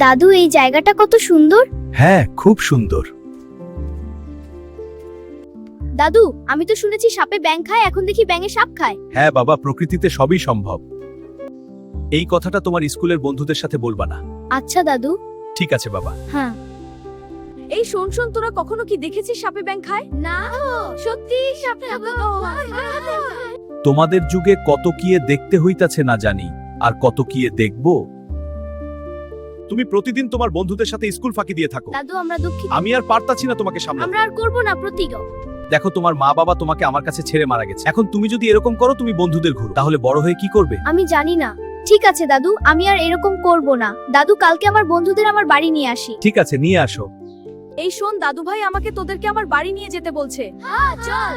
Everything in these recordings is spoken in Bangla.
দাদু, এই জায়গাটা কত সুন্দর। হ্যাঁ, খুব সুন্দর। দাদু, আমি তো শুনেছি সাপে ব্যাঙ খায়, এখন দেখি ব্যাঙে সাপ খায়। হ্যাঁ বাবা, প্রকৃতিতে সবই সম্ভব। এই কথাটা তোমার স্কুলের বন্ধুদের সাথে বলবা না। আচ্ছা দাদু। ঠিক আছে বাবা। হ্যাঁ। এই শোন শোন, তোরা কখনো কি দেখেছিস সাপে ব্যাঙ খায়? না, সত্যি সাপে তোমাদের যুগে কত কিয়ে দেখতে হইতাছে না জানি, আর কত কিয়ে দেখব। তুমি প্রতিদিন তোমার বন্ধুদের সাথে স্কুল ফাঁকি দিয়ে থাকো। দাদু, আমরা দুঃখিত। আমি আর পারতাছি না তোমাকে সামলাতে। আমরা আর করব না প্রতীক। দেখো, তোমার মা বাবা তোমাকে আমার কাছে ছেড়ে মারা গেছে। এখন তুমি যদি এরকম করো, তুমি বন্ধুদের ঘুরো, তাহলে বড় হয়ে কি করবে? আমি জানি না। ঠিক আছে দাদু, আমি আর এরকম করব না। দাদু, কালকে আমার বন্ধুদের আমার বাড়ি নিয়ে আসি। ঠিক আছে, নিয়ে আসো। এই শোন, দাদু ভাই আমাকে তোদেরকে আমার বাড়ি নিয়ে যেতে বলছে। চল।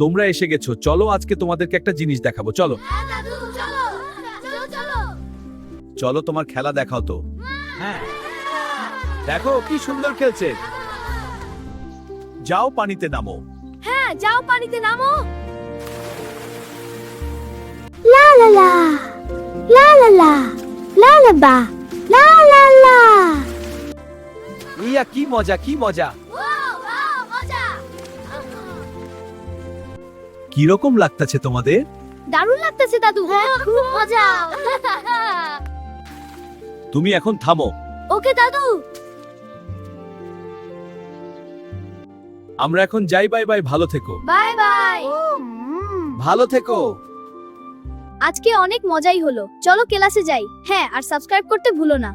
তোমরা এসে গেছো, চলো আজকে তোমাদেরকে একটা জিনিস দেখাবো। চলো দাদু, চলো চলো চলো। চলো, তোমার খেলা দেখাও তো। হ্যাঁ, দেখো কি সুন্দর খেলছে। যাও, পানিতে নামো। হ্যাঁ, যাও পানিতে নামো। লা লা লা লা লা লা লা লা বা লা লা লা। ইয়া, কি মজা, কি মজা। কি রকম লাগতাছে তোমাদের? দারুণ লাগতেছে দাদু। খুব মজা। তুমি এখন থামো। ওকে দাদু। আমরা এখন যাই। বাই বাই, ভালো থেকো। Bye bye. ভালো থেকো। আজকে অনেক মজাই হলো। চলো ক্লাসে যাই। হ্যাঁ, আর সাবস্ক্রাইব করতে ভুলো না।